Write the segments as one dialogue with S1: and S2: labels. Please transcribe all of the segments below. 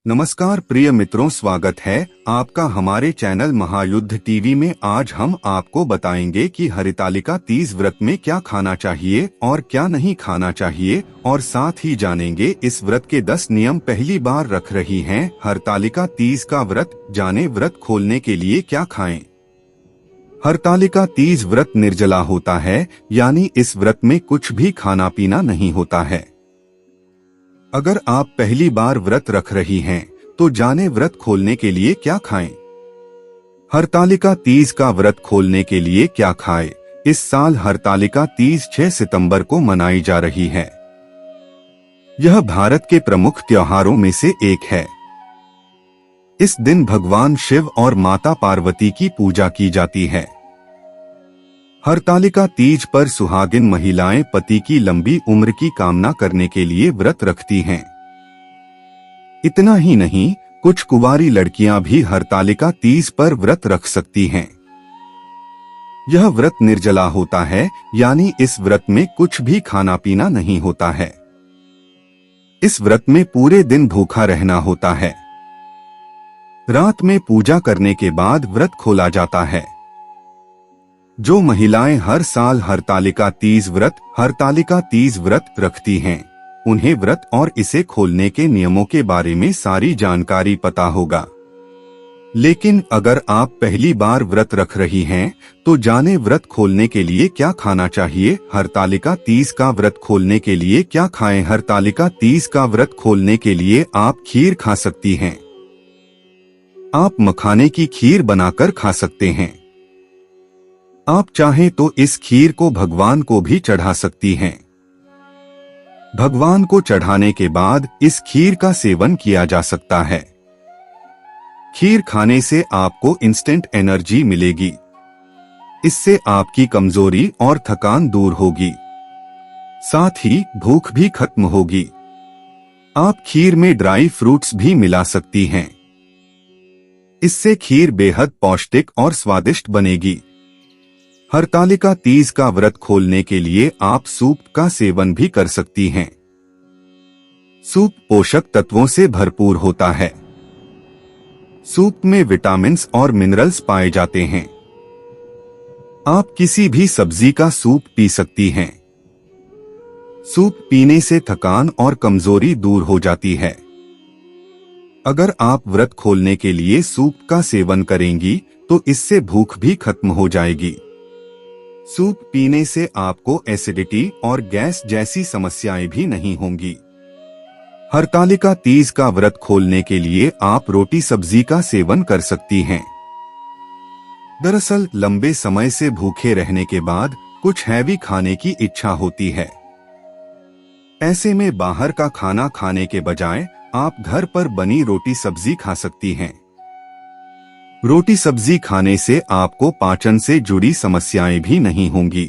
S1: नमस्कार प्रिय मित्रों, स्वागत है आपका हमारे चैनल महायुद्ध टीवी में। आज हम आपको बताएंगे कि हरितालिका तीज व्रत में क्या खाना चाहिए और क्या नहीं खाना चाहिए, और साथ ही जानेंगे इस व्रत के 10 नियम। पहली बार रख रही हैं हरतालिका तीज का व्रत, जाने व्रत खोलने के लिए क्या खाएं। हरतालिका तीज व्रत निर्जला होता है, यानी इस व्रत में कुछ भी खाना पीना नहीं होता है। अगर आप पहली बार व्रत रख रही हैं, तो जाने व्रत खोलने के लिए क्या खाएं। हरतालिका तीज का व्रत खोलने के लिए क्या खाएं। इस साल हरतालिका तीज 6 सितंबर को मनाई जा रही है। यह भारत के प्रमुख त्योहारों में से एक है। इस दिन भगवान शिव और माता पार्वती की पूजा की जाती है। हरतालिका तीज पर सुहागिन महिलाएं पति की लंबी उम्र की कामना करने के लिए व्रत रखती हैं। इतना ही नहीं, कुछ कुंवारी लड़कियां भी हरतालिका तीज पर व्रत रख सकती हैं। यह व्रत निर्जला होता है, यानी इस व्रत में कुछ भी खाना पीना नहीं होता है। इस व्रत में पूरे दिन भूखा रहना होता है। रात में पूजा करने के बाद व्रत खोला जाता है। जो महिलाएं हर साल हरतालिका तीज व्रत रखती हैं, उन्हें व्रत और इसे खोलने के नियमों के बारे में सारी जानकारी पता होगा। लेकिन अगर आप पहली बार व्रत रख रही हैं, तो जाने व्रत खोलने के लिए क्या खाना चाहिए। हरतालिका तीज का व्रत खोलने के लिए क्या खाएं। हरतालिका तीज का व्रत खोलने के लिए आप खीर खा सकती हैं। आप मखाने की खीर बनाकर खा सकते हैं। आप चाहें तो इस खीर को भगवान को भी चढ़ा सकती हैं। भगवान को चढ़ाने के बाद इस खीर का सेवन किया जा सकता है। खीर खाने से आपको इंस्टेंट एनर्जी मिलेगी। इससे आपकी कमजोरी और थकान दूर होगी, साथ ही भूख भी खत्म होगी। आप खीर में ड्राई फ्रूट्स भी मिला सकती हैं। इससे खीर बेहद पौष्टिक और स्वादिष्ट बनेगी। हरतालिका तीज का व्रत खोलने के लिए आप सूप का सेवन भी कर सकती हैं। सूप पोषक तत्वों से भरपूर होता है। सूप में विटामिन्स और मिनरल्स पाए जाते हैं। आप किसी भी सब्जी का सूप पी सकती हैं। सूप पीने से थकान और कमजोरी दूर हो जाती है। अगर आप व्रत खोलने के लिए सूप का सेवन करेंगी, तो इससे भूख भी खत्म हो जाएगी। सूप पीने से आपको एसिडिटी और गैस जैसी समस्याएं भी नहीं होंगी। हरतालिका तीज का व्रत खोलने के लिए आप रोटी सब्जी का सेवन कर सकती हैं। दरअसल लंबे समय से भूखे रहने के बाद कुछ हैवी खाने की इच्छा होती है। ऐसे में बाहर का खाना खाने के बजाय आप घर पर बनी रोटी सब्जी खा सकती हैं। रोटी सब्जी खाने से आपको पाचन से जुड़ी समस्याएं भी नहीं होंगी।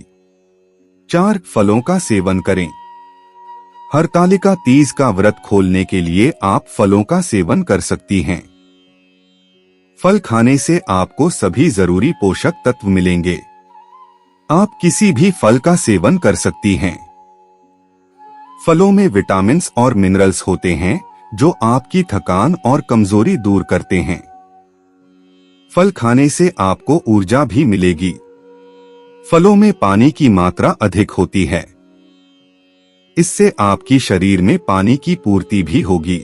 S1: 4 फलों का सेवन करें। हरतालिका तीज का व्रत खोलने के लिए आप फलों का सेवन कर सकती हैं। फल खाने से आपको सभी जरूरी पोषक तत्व मिलेंगे। आप किसी भी फल का सेवन कर सकती हैं। फलों में विटामिन्स और मिनरल्स होते हैं, जो आपकी थकान और कमजोरी दूर करते हैं। फल खाने से आपको ऊर्जा भी मिलेगी। फलों में पानी की मात्रा अधिक होती है। इससे आपकी शरीर में पानी की पूर्ति भी होगी।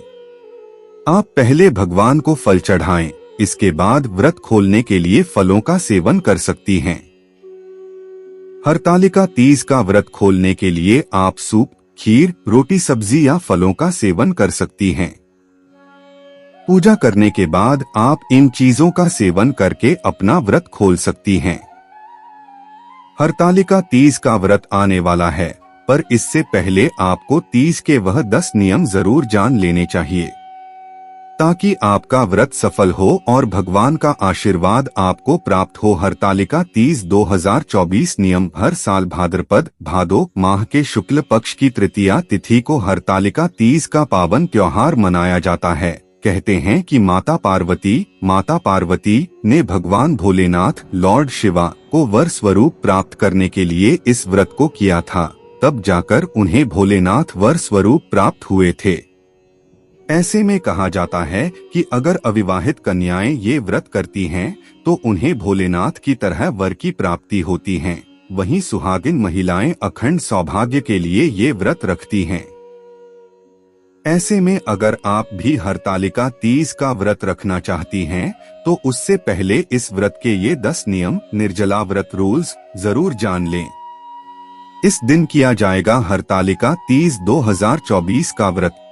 S1: आप पहले भगवान को फल चढ़ाएं, इसके बाद व्रत खोलने के लिए फलों का सेवन कर सकती हैं। हरतालिका तीज का व्रत खोलने के लिए आप सूप, खीर, रोटी सब्जी या फलों का सेवन कर सकती हैं। पूजा करने के बाद आप इन चीजों का सेवन करके अपना व्रत खोल सकती हैं। हरतालिका तीज का व्रत आने वाला है, पर इससे पहले आपको तीज के वह 10 नियम जरूर जान लेने चाहिए, ताकि आपका व्रत सफल हो और भगवान का आशीर्वाद आपको प्राप्त हो। हरतालिका तीज 2024 नियम। हर साल भादो माह के शुक्ल पक्ष की तृतीया तिथि को हरतालिका तीज का पावन त्योहार मनाया जाता है। कहते हैं कि माता पार्वती ने भगवान भोलेनाथ लॉर्ड शिवा को वर स्वरूप प्राप्त करने के लिए इस व्रत को किया था। तब जाकर उन्हें भोलेनाथ वर स्वरूप प्राप्त हुए थे। ऐसे में कहा जाता है कि अगर अविवाहित कन्याएं ये व्रत करती हैं तो उन्हें भोलेनाथ की तरह वर की प्राप्ति होती है। वहीं सुहागिन महिलाएं अखंड सौभाग्य के लिए ये व्रत रखती हैं। ऐसे में अगर आप भी हरतालिका तीज का व्रत रखना चाहती हैं तो उससे पहले इस व्रत के ये 10 नियम निर्जला व्रत रूल्स जरूर जान लें। इस दिन किया जाएगा हरतालिका तीज 2024 का व्रत।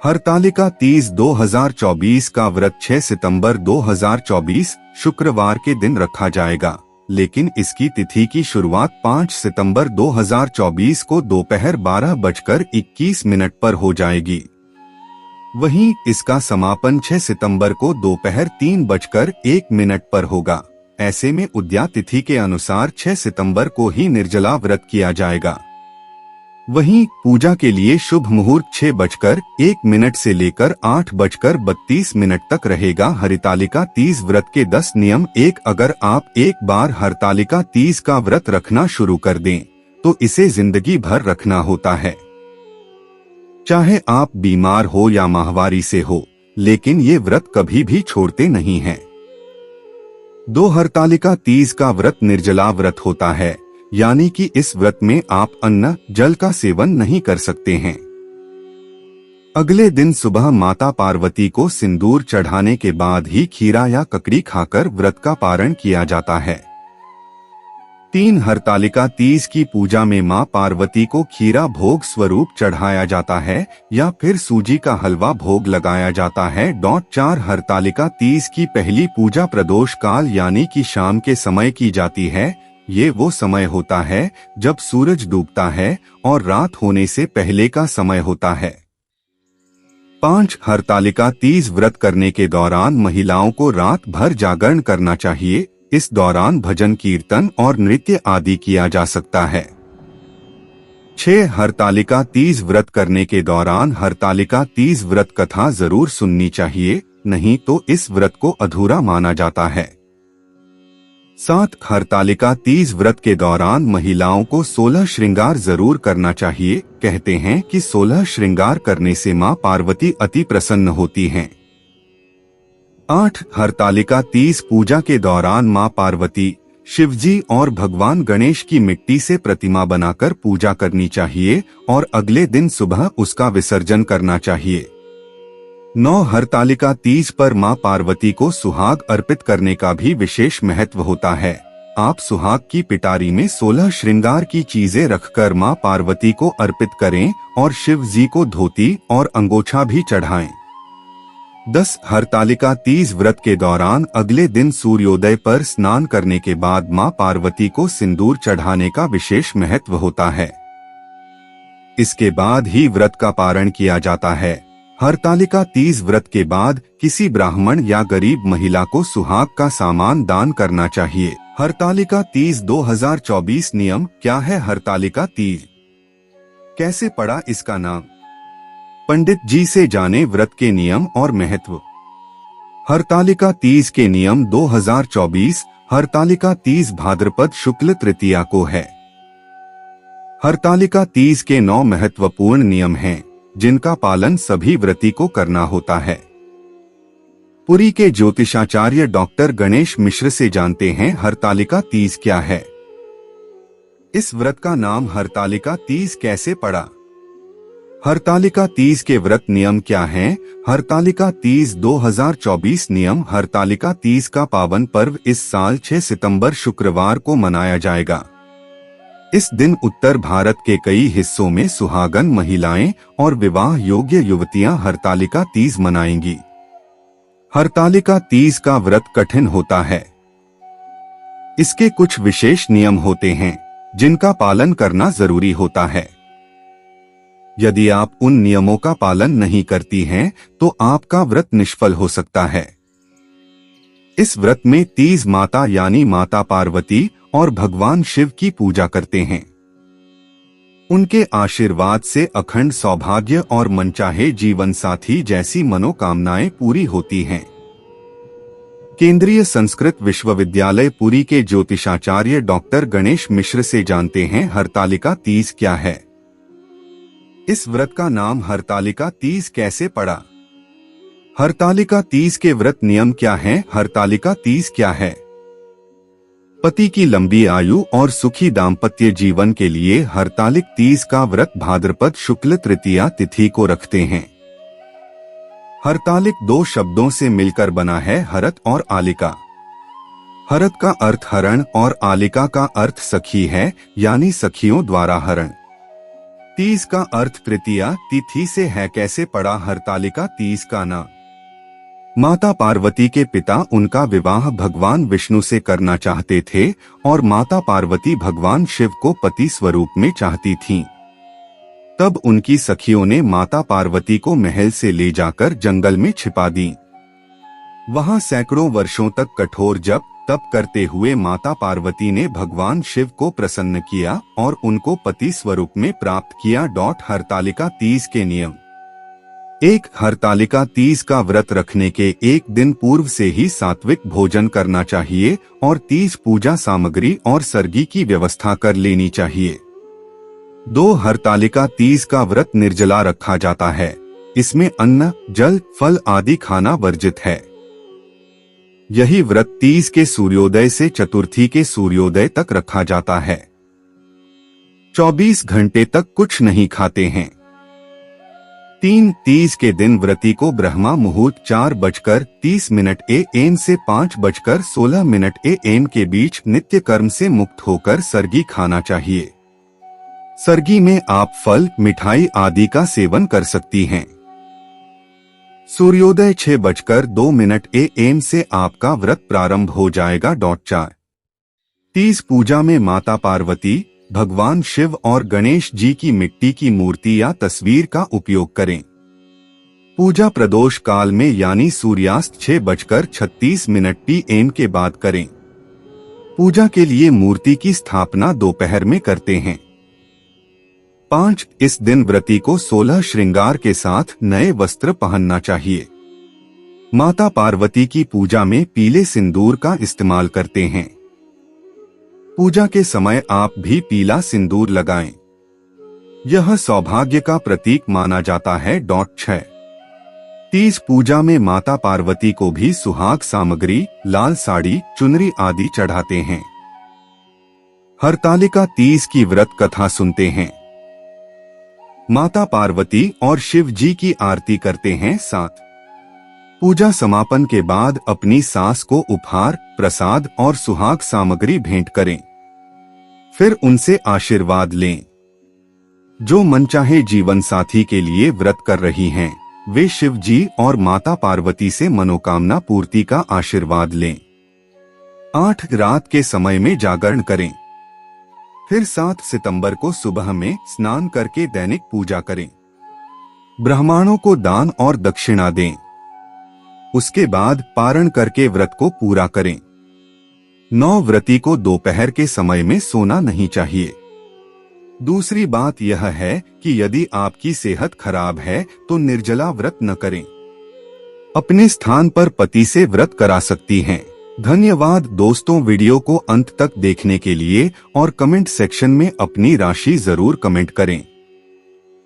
S1: हरतालिका तीज 2024 का व्रत 6 सितंबर 2024 शुक्रवार के दिन रखा जाएगा, लेकिन इसकी तिथि की शुरुआत 5 सितंबर 2024 को दोपहर 12:21 पर हो जाएगी। वहीं इसका समापन 6 सितंबर को दोपहर 3:01 पर होगा। ऐसे में उद्या तिथि के अनुसार 6 सितंबर को ही निर्जला व्रत किया जाएगा। वहीं पूजा के लिए शुभ मुहूर्त 6:01 से लेकर 8:32 तक रहेगा। हरितालिका तीज व्रत के 10 नियम। 1 अगर आप एक बार हरतालिका तीज का व्रत रखना शुरू कर दें तो इसे जिंदगी भर रखना होता है, चाहे आप बीमार हो या माहवारी से हो, लेकिन ये व्रत कभी भी छोड़ते नहीं हैं। 2 हरतालिका तीज का व्रत निर्जला व्रत होता है, यानी कि इस व्रत में आप अन्न जल का सेवन नहीं कर सकते हैं। अगले दिन सुबह माता पार्वती को सिंदूर चढ़ाने के बाद ही खीरा या ककड़ी खाकर व्रत का पारण किया जाता है। 3 हरतालिका तीज की पूजा में मां पार्वती को खीरा भोग स्वरूप चढ़ाया जाता है या फिर सूजी का हलवा भोग लगाया जाता है। 4 हरतालिका तीज की पहली पूजा प्रदोष काल यानी कि शाम के समय की जाती है। ये वो समय होता है जब सूरज डूबता है और रात होने से पहले का समय होता है। 5 हरतालिका तीज व्रत करने के दौरान महिलाओं को रात भर जागरण करना चाहिए। इस दौरान भजन कीर्तन और नृत्य आदि किया जा सकता है। 6 हरतालिका तीज व्रत करने के दौरान हरतालिका तीज व्रत कथा जरूर सुननी चाहिए, नहीं तो इस व्रत को अधूरा माना जाता है। 7 हरतालिका तीज व्रत के दौरान महिलाओं को 16 श्रृंगार जरूर करना चाहिए। कहते हैं कि 16 श्रृंगार करने से मां पार्वती अति प्रसन्न होती हैं। 8 हरतालिका तीज पूजा के दौरान मां पार्वती, शिवजी और भगवान गणेश की मिट्टी से प्रतिमा बनाकर पूजा करनी चाहिए और अगले दिन सुबह उसका विसर्जन करना चाहिए। 9 हरतालिका तीज पर मां पार्वती को सुहाग अर्पित करने का भी विशेष महत्व होता है। आप सुहाग की पिटारी में 16 श्रृंगार की चीजें रखकर मां पार्वती को अर्पित करें और शिव जी को धोती और अंगोछा भी चढ़ाएं। 10 हरतालिका तीज व्रत के दौरान अगले दिन सूर्योदय पर स्नान करने के बाद मां पार्वती को सिंदूर चढ़ाने का विशेष महत्व होता है। इसके बाद ही व्रत का पारण किया जाता है। हरतालिका तीज व्रत के बाद किसी ब्राह्मण या गरीब महिला को सुहाग का सामान दान करना चाहिए। हरतालिका तीज 2024 नियम। क्या है हरतालिका तीज? कैसे पड़ा इसका नाम? पंडित जी से जाने व्रत के नियम और महत्व। हरतालिका तीज के नियम 2024। हरतालिका तीज भाद्रपद शुक्ल तृतीया को है। हरतालिका तीज के 9 महत्वपूर्ण नियम हैं, जिनका पालन सभी व्रती को करना होता है। पुरी के ज्योतिषाचार्य डॉक्टर गणेश मिश्र से जानते हैं हरतालिका तीज क्या है। इस व्रत का नाम हरतालिका तीज कैसे पड़ा? हरतालिका तीज के व्रत नियम क्या हैं? हरतालिका तीज 2024 नियम। हरतालिका तीज का पावन पर्व इस साल 6 सितंबर शुक्रवार को मनाया जाएगा। इस दिन उत्तर भारत के कई हिस्सों में सुहागन महिलाएं और विवाह योग्य युवतियां हरतालिका तीज मनाएंगी। हरतालिका तीज का व्रत कठिन होता है। इसके कुछ विशेष नियम होते हैं जिनका पालन करना जरूरी होता है। यदि आप उन नियमों का पालन नहीं करती हैं तो आपका व्रत निष्फल हो सकता है। इस व्रत में तीज माता यानी माता पार्वती और भगवान शिव की पूजा करते हैं। उनके आशीर्वाद से अखंड सौभाग्य और मनचाहे जीवन साथी जैसी मनोकामनाएं पूरी होती हैं। केंद्रीय संस्कृत विश्वविद्यालय पुरी के ज्योतिषाचार्य डॉक्टर गणेश मिश्र से जानते हैं हरतालिका तीज क्या है। इस व्रत का नाम हरतालिका तीज कैसे पड़ा? हरतालिका तीज के व्रत नियम क्या हैं? हरतालिका तीज क्या है? पति की लंबी आयु और सुखी दाम्पत्य जीवन के लिए हरतालिक तीज का व्रत भाद्रपद शुक्ल तृतीया तिथि को रखते हैं। हरतालिक दो शब्दों से मिलकर बना है, हरत और आलिका। हरत का अर्थ हरण और आलिका का अर्थ सखी है, यानी सखियों द्वारा हरण। तीज का अर्थ तृतीया तिथि से है। कैसे पड़ा हरतालिका तीज का नाम? माता पार्वती के पिता उनका विवाह भगवान विष्णु से करना चाहते थे और माता पार्वती भगवान शिव को पति स्वरूप में चाहती थीं। तब उनकी सखियों ने माता पार्वती को महल से ले जाकर जंगल में छिपा दी। वहां सैकड़ों वर्षों तक कठोर जप तप करते हुए माता पार्वती ने भगवान शिव को प्रसन्न किया और उनको पति स्वरूप में प्राप्त किया। हरतालिका तीज के नियम। एक, हरतालिका तीज का व्रत रखने के एक दिन पूर्व से ही सात्विक भोजन करना चाहिए और तीज पूजा सामग्री और सरगी की व्यवस्था कर लेनी चाहिए। 2, हरतालिका तीज का व्रत निर्जला रखा जाता है। इसमें अन्न, जल, फल आदि खाना वर्जित है। यही व्रत तीज के सूर्योदय से चतुर्थी के सूर्योदय तक रखा जाता है। 24 घंटे तक कुछ नहीं खाते हैं। 3, तीज के दिन व्रती को ब्रह्मा मुहूर्त 4:30 AM से 5:16 AM के बीच नित्य कर्म से मुक्त होकर सरगी खाना चाहिए। सरगी में आप फल, मिठाई आदि का सेवन कर सकती हैं। सूर्योदय 6:02 AM से आपका व्रत प्रारंभ हो जाएगा। 4, तीज पूजा में माता पार्वती, भगवान शिव और गणेश जी की मिट्टी की मूर्ति या तस्वीर का उपयोग करें। पूजा प्रदोष काल में यानी सूर्यास्त 6:36 PM के बाद करें। पूजा के लिए मूर्ति की स्थापना दोपहर में करते हैं। 5, इस दिन व्रती को 16 श्रृंगार के साथ नए वस्त्र पहनना चाहिए। माता पार्वती की पूजा में पीले सिंदूर का इस्तेमाल करते हैं। पूजा के समय आप भी पीला सिंदूर लगाएं। यह सौभाग्य का प्रतीक माना जाता है। 6, तीज पूजा में माता पार्वती को भी सुहाग सामग्री, लाल साड़ी, चुनरी आदि चढ़ाते हैं। हरतालिका तीज की व्रत कथा सुनते हैं। माता पार्वती और शिव जी की आरती करते हैं। 7, पूजा समापन के बाद अपनी सास को उपहार, प्रसाद और सुहाग सामग्री भेंट करें। फिर उनसे आशीर्वाद लें। जो मनचाहे जीवन साथी के लिए व्रत कर रही हैं, वे शिव जी और माता पार्वती से मनोकामना पूर्ति का आशीर्वाद लें। 8, रात के समय में जागरण करें। फिर 7 सितंबर को सुबह में स्नान करके दैनिक पूजा करें। ब्राह्मणों को दान और दक्षिणा दें। उसके बाद पारण करके व्रत को पूरा करें। 9, व्रती को दोपहर के समय में सोना नहीं चाहिए। दूसरी बात यह है कि यदि आपकी सेहत खराब है तो निर्जला व्रत न करें। अपने स्थान पर पति से व्रत करा सकती हैं। धन्यवाद दोस्तों, वीडियो को अंत तक देखने के लिए और कमेंट सेक्शन में अपनी राशि जरूर कमेंट करें।